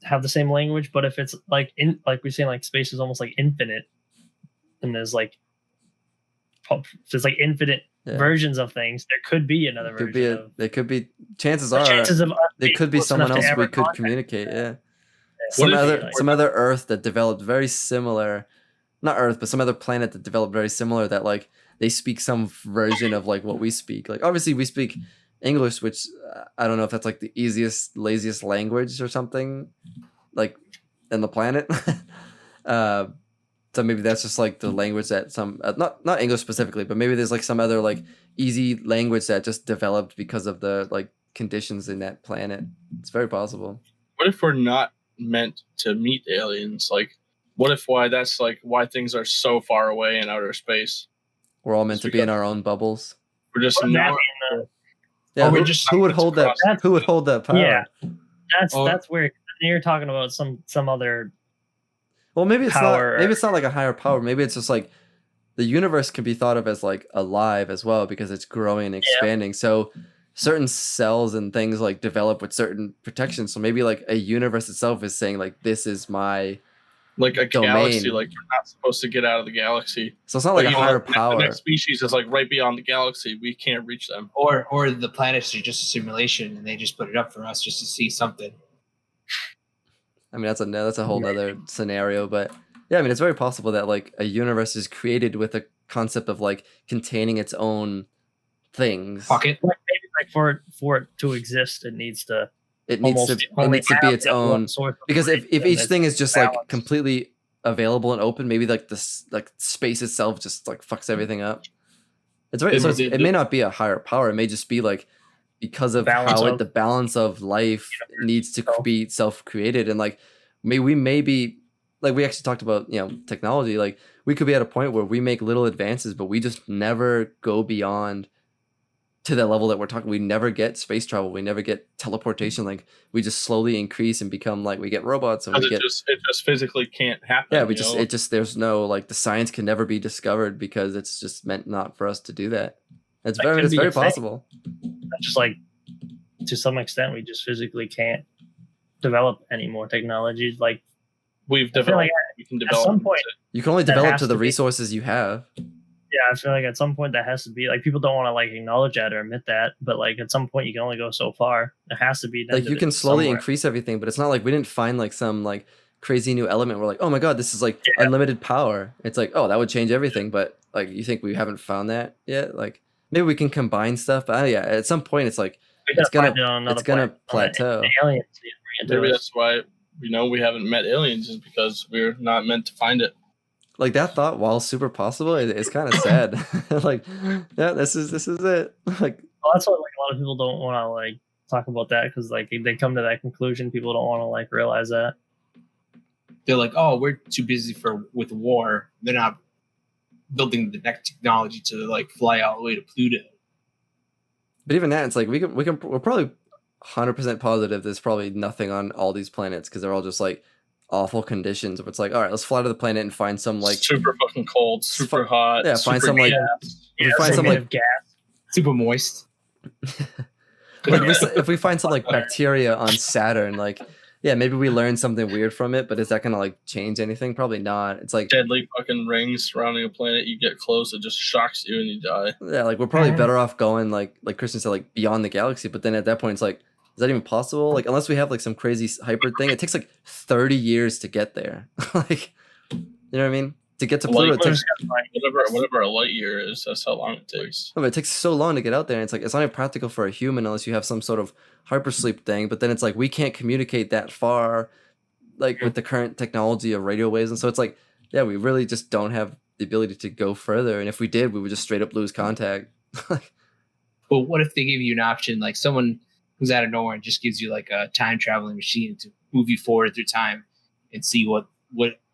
have the same language, but if it's like like we're saying, like space is almost like infinite, and there's like infinite Yeah. versions of things. There could be another It could version. be Of, there could be chances the are chances of us there being could be close someone enough to else we ever could contact communicate. Yeah. What if- Some other Earth that developed very similar, not Earth, but some other planet that developed very similar that like they speak some version of like what we speak. Like obviously we speak English, which I don't know if that's like the easiest, laziest language or something, like in the planet. So maybe that's just like the language that some not English specifically, but maybe there's like some other like easy language that just developed because of the like conditions in that planet. It's very possible. What if we're not meant to meet aliens? Like, what if why things are so far away in outer space? We're all meant to be in our own bubbles. We're just What does that not. mean, though? Yeah, Or we're who, just who would hold that? That's- Who would hold that power? Yeah. Or- That's where you're talking about some other. Well, maybe it's Power. not. Maybe it's not like a higher power. Maybe it's just like the universe can be thought of as like alive as well because it's growing and expanding. So certain cells and things like develop with certain protections. So maybe like a universe itself is saying like this is my. Like a Domain. galaxy, like we're not supposed to get out of the galaxy. So it's not like a higher The power. next species is like right beyond the galaxy. We can't reach them. Or the planets are just a simulation and they just put it up for us just to see something. I mean, that's a whole other scenario, but yeah, I mean, it's very possible that like a universe is created with a concept of like containing its own things. Pocket. Like maybe like for it to exist, it needs to It needs to only be have its that one own. source of Because if information each that's thing is just like balanced. completely available and open, maybe like this like space itself just like fucks everything up. It's very so it may not be a higher power. It may just be like because of Balance how of- the balance of life needs to itself. be self-created, and like we may be like we actually talked about technology. Like we could be at a point where we make little advances, but we just never go beyond to that level that we're talking. We never get space travel. We never get teleportation. Like we just slowly increase and become like we get robots and we Because get it just physically can't happen. yeah. We you just know? it just there's no like the science can never be discovered because it's just meant not for us to do that. It's That very could it's be very a thing. possible. just like to some extent we just physically can't develop any more technologies. Like We've I feel developed. like We can at develop. some point, You can only That develop has to the to be- resources you have. yeah, I feel like at some point that has to be like people don't want to like acknowledge that or admit that, but like at some point you can only go so far. There has to be an Like end you to can it slowly somewhere. increase everything, but it's not like we didn't find like some like crazy new element. We're like, oh my god, this is like Yeah. unlimited power. It's like, oh, that would change everything. But like, you think we haven't found that yet? Like maybe we can combine stuff. But yeah, at some point, it's like We gotta it's gonna- find it on another it's gonna planet, on plateau. an alien to bring it to Maybe us. that's why we haven't met aliens is because we're not meant to find it. Like that thought, while super possible, it's kind of sad. Like, yeah, this is it. Like, Well, that's why like a lot of people don't want to like talk about that because like they come to that conclusion. People don't want to like realize that. They're like, oh, we're too busy with war. They're not building the next technology to like fly all the way to Pluto. but even that, it's like we're probably 100% positive there's probably nothing on all these planets because they're all just like awful conditions. But it's like, all right, let's fly to the planet and find some like super fucking cold, super hot. yeah, find super some, like- gas. we find some, made like- of gas. Super moist. like if we find some like bacteria on Saturn, like yeah, maybe we learn something weird from it, but is that gonna like change anything? Probably not. It's like deadly fucking rings surrounding a planet. You get close, it just shocks you and you die. yeah, like we're probably better off going like Christian said, like beyond the galaxy. But then at that point, it's like, is that even possible? Like unless we have like some crazy hyper thing, it takes like 30 years to get there. Like you know what I mean? To get to Pluto, it takes Whatever a light year is, that's how long it takes. no, but it takes so long to get out there. And it's like it's not even practical for a human unless you have some sort of hypersleep thing. But then it's like we can't communicate that far, like with the current technology of radio waves. And so it's like, yeah, we really just don't have the ability to go further. And if we did, we would just straight up lose contact. But what if they give you an option, like someone who's out of nowhere and just gives you like a time traveling machine to move you forward through time and see what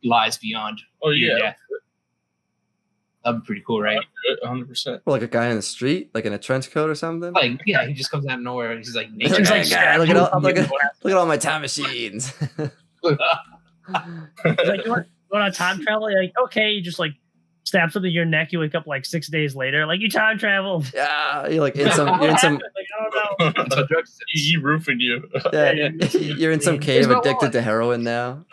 lies beyond Oh your yeah, death? That'd be pretty cool, right? 100%. Or like a guy in the street, like in a trench coat or something. Like, yeah, he just comes out of nowhere and he's like, He's nature. like, "Yeah, look at all. all my time machines. He's like, you want to time travel? You're like, okay, you just like stab something in your neck. You wake up like 6 days later, like you time traveled. Yeah, you're like in some What you're in some happened? Like, I don't know. He roofing you. yeah, you're in some cave Here's my addicted wallet. to heroin now.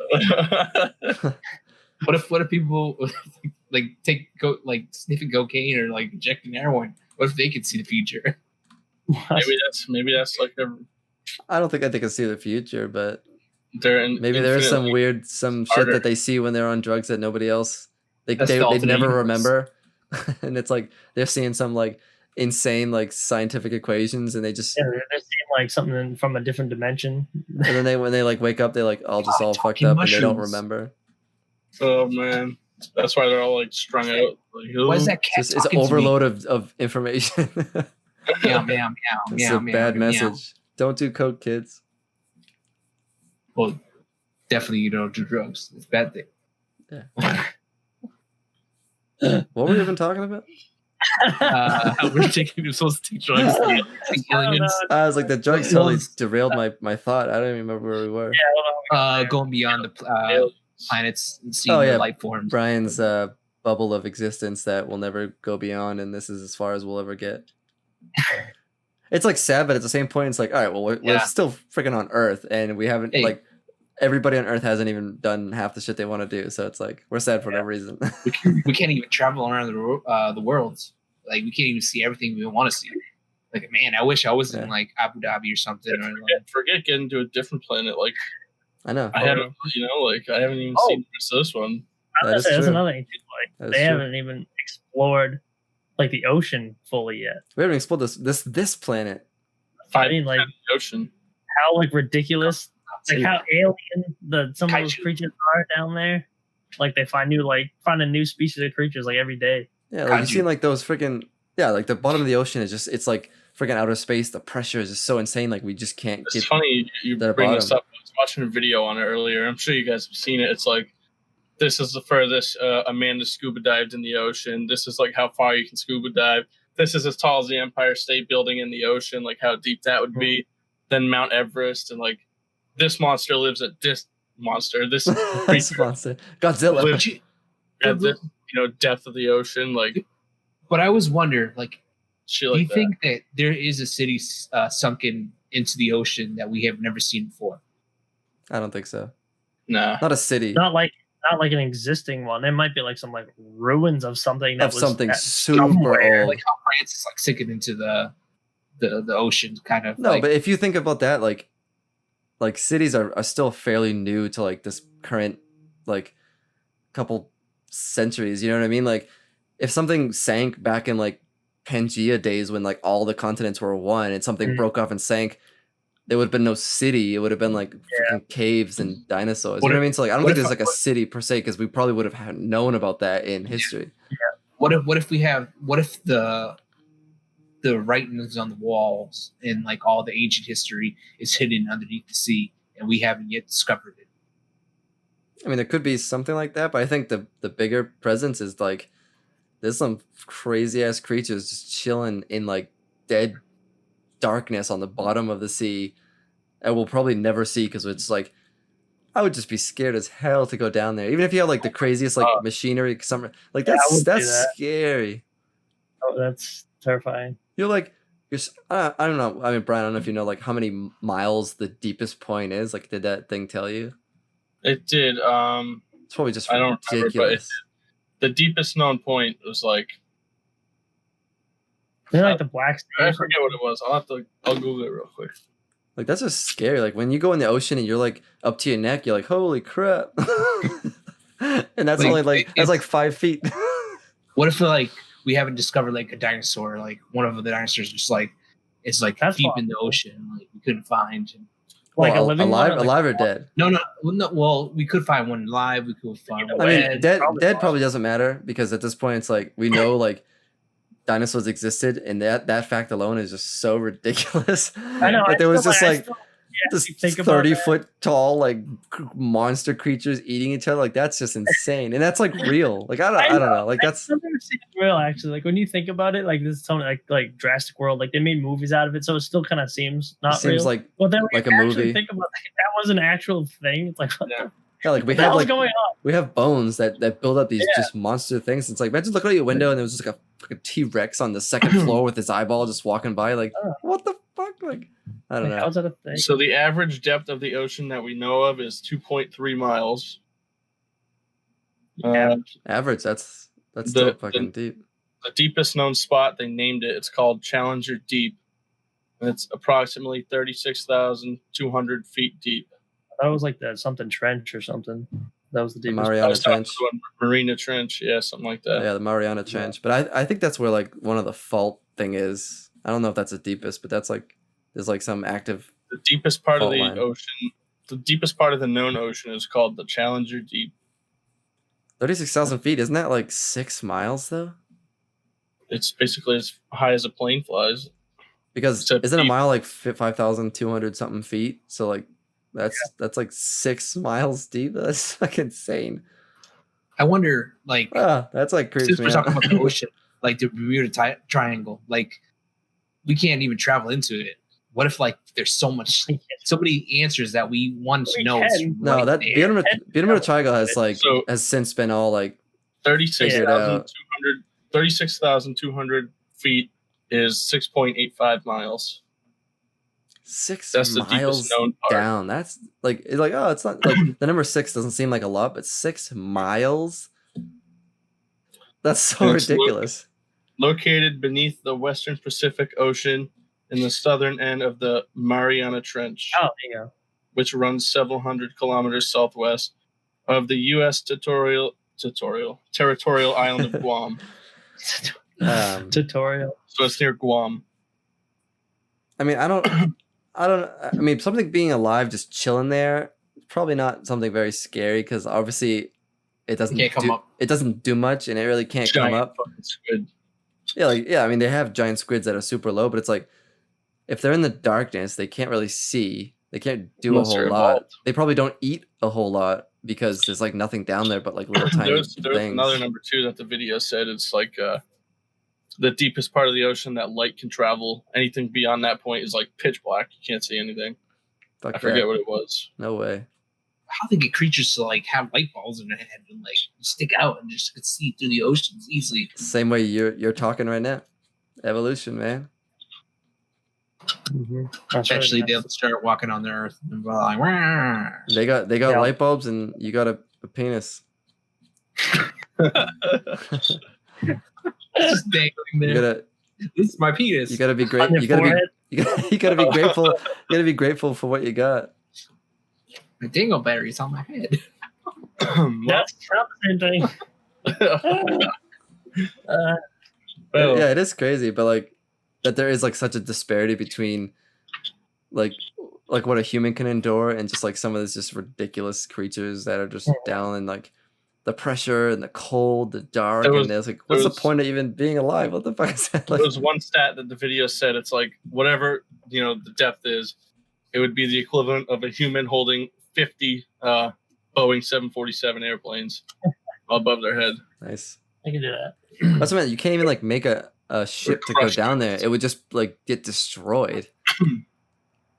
What if people like sniffing cocaine or like injecting heroin? What if they could see the future? maybe that's like I don't think they can see the future, but they're in, maybe there's some infinitely- weird shit harder. that they see when they're on drugs that nobody else they That's the they alternate never universe. remember. And it's like they're seeing some like insane like scientific equations and they just Yeah, they're seeing like something from a different dimension. and then they when they like wake up they like all just all fucked talking up and they don't mushrooms. remember. Oh man, that's why they're all like strung out. Like, Why is that It's cat just it's talking to me? overload of information. Meow, meow, meow, It's meow, a meow, bad meow. message. Don't do coke, kids. Well, definitely you don't do drugs. It's a bad thing. What were we even talking about? We're supposed to take drugs. to I don't aliens. know. I was like, the drugs totally Well, derailed my thought. I don't even remember where we were. Yeah, I don't know. Going beyond the planets and seeing Oh, yeah. the life forms. Brian's bubble of existence that we'll never go beyond, and this is as far as we'll ever get. It's like sad, but at the same point, it's like, all right, well, we're Yeah. still freaking on Earth, and we haven't Hey. like everybody on Earth hasn't even done half the shit they want to do. So it's like we're sad for no reason. We can't even travel around the world. Like we can't even see everything we want to see. Like man, I wish I was in Yeah. like Abu Dhabi or something. Or like, forget getting to a different planet. Like I know. I haven't, like I haven't even Oh. seen this one. That is That's true. another thing. Too. That Like is they true. haven't even explored like the ocean fully yet. We haven't explored this planet. I mean, like The ocean. how like ridiculous, like how alien some of those Kaiju. creatures are down there. Like they find a new species of creatures like every day. Yeah, like you Kaiju. seen like those freaking like the bottom of the ocean is just it's like freaking outer space. The pressure is just so insane. Like we just can't It's get. funny you their bring this bottom. up. I was watching a video on it earlier. I'm sure you guys have seen it. It's like this is the furthest Amanda scuba dived in the ocean. This is like how far you can scuba dive. This is as tall as the Empire State Building in the ocean, like how deep that would be. Then Mount Everest, and like this monster lives at this monster. This This monster. Godzilla. lives at this, depth of the ocean, like but I always wonder, like, shit do like you that. think that there is a city sunken into the ocean that we have never seen before? I don't think so. Nah. Not a city. Not like an existing one. There might be like some like ruins of something that Of was something at- super Somewhere, old. like how France is like sinking into the ocean, kind of. No, like, but if you think about that, like cities are still fairly new to like this current like couple centuries. You know what I mean? Like if something sank back in like Pangea days when like all the continents were one and something Mhm. broke off and sank, there would have been no city. It would have been like freaking caves and dinosaurs. What You know what if- I mean? So like I don't what think if- there's like a city per se because we probably would have known about that in history. what if the writings on the walls and like all the ancient history is hidden underneath the sea and we haven't yet discovered it? I mean, there could be something like that, but I think the bigger presence is like there's some crazy ass creatures just chilling in like dead darkness on the bottom of the sea that we'll probably never see because it's like I would just be scared as hell to go down there, even if you have like the craziest like machinery. Like Yeah, I that's would do that's that. scary. Oh, that's terrifying. You're like I don't know. I mean, Brian, I don't know if you know like how many miles the deepest point is. Like, did that thing tell you? It did. It's probably just I don't remember, but ridiculous. the deepest known point was like They're like the Black Sea. I forget what it was. I'll Google it real quick. Like that's just scary. Like when you go in the ocean and you're like up to your neck, you're like, holy crap. And that's Like, only like that's like 5 feet. What if like we haven't discovered like a dinosaur, like one of the dinosaurs just like it's like That's deep in the possible. ocean, like we couldn't find. Like a Well, living alive, one, like- alive or dead. No, well, we could find one live. We could find. I One mean, dead. dead probably doesn't matter because at this point it's like we know like dinosaurs existed, and that fact alone is just so ridiculous. I know. That there was just I like still- this you think about 30-foot tall like monster creatures eating each other. Like that's just insane, and that's like real. Like I don't know. Like that's I've never seen it real actually. Like when you think about it, like this is something like Jurassic World. Like they made movies out of it, so it still kind of seems not seems real. like But then like when a you actually movie. think about it, that was an actual thing. It's like what Yeah. yeah, like we the have hell's like going on? we have bones that build up these Yeah. just monster things. It's like imagine looking out your window and there was just like a T-Rex on the second floor with his eyeball just walking by. Like what the fuck? Like I don't Like, know. how's that a thing? So the average depth of the ocean that we know of is 2.3 miles. Yeah. Average. That's The- still fucking deep. The deepest known spot, they named it. It's called Challenger Deep. And it's approximately 36,200 feet deep. That was like the something trench or something. That was the The deepest. I Mariana was talking Trench. about Marina Trench, yeah, something like that. Yeah, the Mariana Trench. But I think that's where like one of the fault thing is. I don't know if that's the deepest, but that's like there's like some active. The deepest part of Fault the line. ocean, the deepest part of the known ocean is called the Challenger Deep. 36,000 feet. Isn't that like 6 miles though? It's basically as high as a plane flies. Because Except isn't a deep. mile like 5,200 something feet? So like that's like 6 miles deep. That's fucking insane. I wonder, like, That's like creeps since me we're talking out. about the ocean, like the Bermuda Triangle, like we can't even travel into it. What if like there's so many answers that we want to We know? can. No, right that there. Bermuda Triangle has like So- has since been all like 36,200 feet is 6.85 miles. 6 That's the miles deepest known part. down. That's like it's like it's not like the number 6 doesn't seem like a lot, but 6 miles. That's so It's ridiculous. Located beneath the Western Pacific Ocean in the southern end of the Mariana Trench, Oh, there you go. which runs several hundred kilometers southwest of the U.S. territorial island of Guam. Tutorial. So it's near Guam. I mean, I mean, something being alive, just chilling there, probably not something very scary because obviously it doesn't Can't come do, up. It doesn't do much, and it really can't come Giant up. fucking squid. Yeah, I mean, they have giant squids that are super low, but it's like if they're in the darkness, they can't really see. They can't do Unless a they're whole lot. evolved. They probably don't eat a whole lot because there's like nothing down there but like little tiny There's things. another number 2 that the video said. It's like the deepest part of the ocean that light can travel. Anything beyond that point is like pitch black. You can't see anything. Fuck I forget that. what it was. No way. How they get creatures to like have light balls in their head and like stick out and just could see through the oceans easily? Same way you're talking right now. Evolution, man. Eventually, they'll start walking on the earth and be like, "Wah." They got Yeah. light bulbs and you got a penis. just dangling You there. gotta This is my penis. you gotta be great. On your You gotta be forehead. you gotta be grateful. You gotta be grateful for what you got. My dingleberry's on my head. That's not the same thing. Well, Yeah, it is crazy, but like that there is like such a disparity between like what a human can endure and just like some of these just ridiculous creatures that are just down in like the pressure and the cold, the dark, There was- and there's like, there what's was- the point of even being alive? What the fuck is that? Like, There was one stat that the video said it's like whatever the depth is, it would be the equivalent of a human holding 50 Boeing 747 airplanes above their head. nice. I can do that. That's what I meant. You can't even like make a a ship to go crush down there, it would just like get destroyed.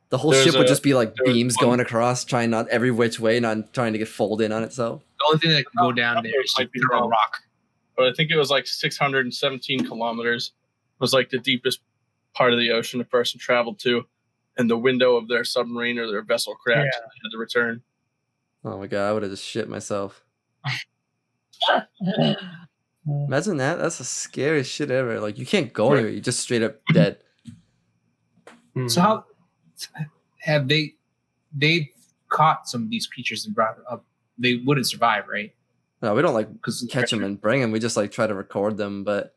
The whole There's ship would a- just be like there was beams one- going across, trying not every which way, not trying to get folded in on itself. The only thing that can go down there is to Might be throw a wrong. rock. But I think it was like 617 kilometers was like the deepest part of the ocean a person traveled to, and the window of their submarine or their vessel cracked. Yeah. And they had to return. Oh my god, I would have just shit myself. Imagine that. That's the scariest shit ever. Like you can't go anywhere. You're just straight up dead. So how have they've caught some of these creatures and brought up? They wouldn't survive, right? No, we don't like Because catch them and bring them. We just like try to record them. But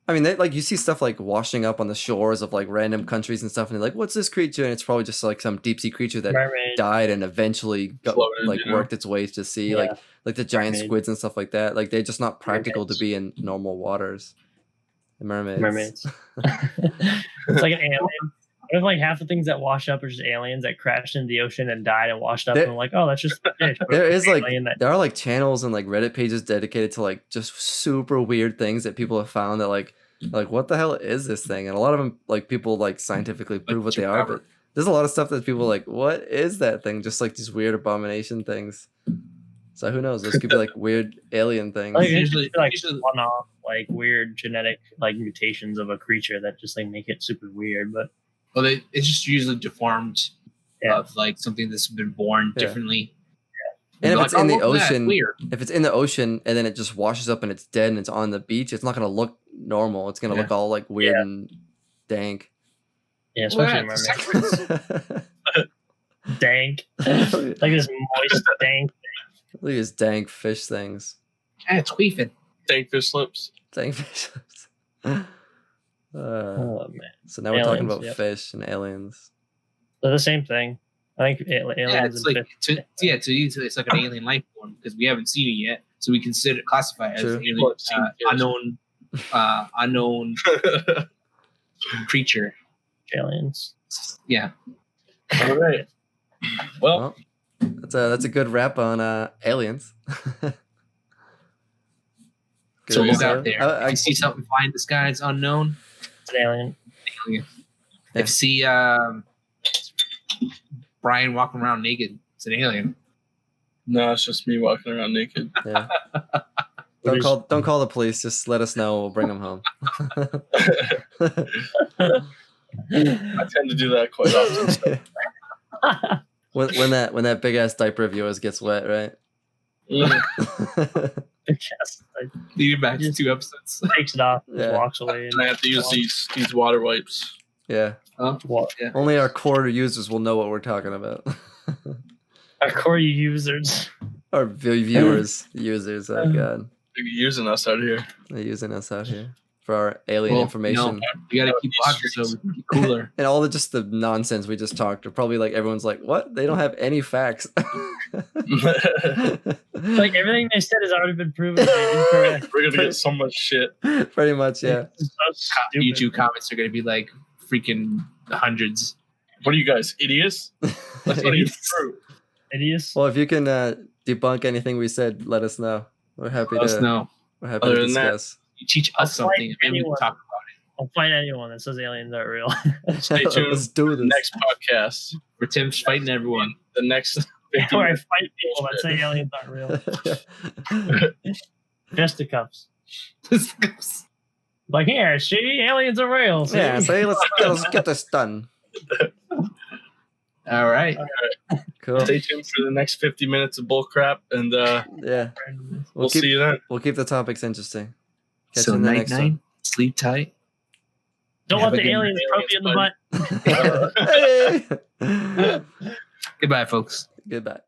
I mean, they, like you see stuff like washing up on the shores of like random countries and stuff, and they're like, "What's this creature?" And it's probably just like some deep sea creature that Mermaid. died and eventually Floated, like you know? worked its way to sea, Yeah. like the giant Mermaid. squids and stuff like that. Like they're just not practical Mermaids. to be in normal waters. The mermaids. Mermaids. It's like an alien. What if like half the things that wash up are just aliens that crashed into the ocean and died and washed up, There- and we're like, oh, that's just a fish. But There is like alien that there are like channels and like Reddit pages dedicated to like just super weird things that people have found that like what the hell is this thing? And a lot of them like people like scientifically prove what they are, but there's a lot of stuff that people are like, what is that thing? Just like these weird abomination things. So who knows? Those could be like weird alien things. like, Usually- it's like usually- one-off like weird genetic like mutations of a creature that just like make it super weird. But Well, it's just usually deformed Yeah. of like something that's been born Yeah. differently. And if They're it's like, in "Oh, the look at that, ocean, weird. if it's in the ocean and then it just washes up and it's dead and it's on the beach, it's not gonna look normal. It's gonna Yeah. look all like weird Yeah. and dank. yeah, Well, especially that's mermaids. Dank, like this moist dank. Look at these dank fish things. It's queefing. Dank fish lips. Dank fish. Oh man, So now we're talking Aliens, about yep. fish and aliens. they're the same thing. I think aliens Yeah, it's and like fish. to you, it's like an alien life form because we haven't seen it yet, so we consider classify it as True. alien, Well, I've seen fish. unknown creature. aliens. Yeah, All right. Well, Well, that's a good wrap on aliens. Good so look episode. out there. I If you see something flying in the sky, it's unknown. It's an alien. Yeah. If you see Brian walking around naked, it's an alien. no, it's just me walking around naked. yeah. What Don't call the police. Just let us know. We'll bring them home. I tend to do that quite often. So. when that big ass diaper of yours gets wet, right? Mm. Yes, like, Leading back to Just- 2 episodes. takes it off, just Yeah. walks away. And I have to use these water wipes. Yeah. What? Only our core users will know what we're talking about. Our core users. Our viewers, users. Oh god, They're using us out here. they're using us out here for our alien Well, information. You gotta keep watching so we can be cooler. And all the nonsense we just talked are probably like everyone's like, what? They don't have any facts. Like everything they said has already been proven to be incorrect. We're gonna get so much shit. Pretty much, yeah. It's so stupid. YouTube comments are gonna be like freaking hundreds. What are you guys, idiots? That's not even true. Idiots. Well, if you can debunk anything we said, let us know. We're happy Let us to. know. We're happy Other to than that- discuss. You teach I'll us something, fight and maybe we anyone. can talk I'll fight anyone that says aliens aren't real. Stay tuned Let's for do the this. next podcast. for Tim's fighting everyone. The next 50 Where I minutes. fight people that say aliens aren't real. Fisticuffs. Like, here, see, aliens are real. See? yeah, so let's get this done. All right. Cool. Stay tuned for the next 50 minutes of bullcrap, and Yeah, we'll keep see you then. we'll keep the topics interesting. Catch So you in the night next night. Sleep tight. Don't Have let a the good aliens night, probe you in the butt. one. Hey! Goodbye, folks. Goodbye.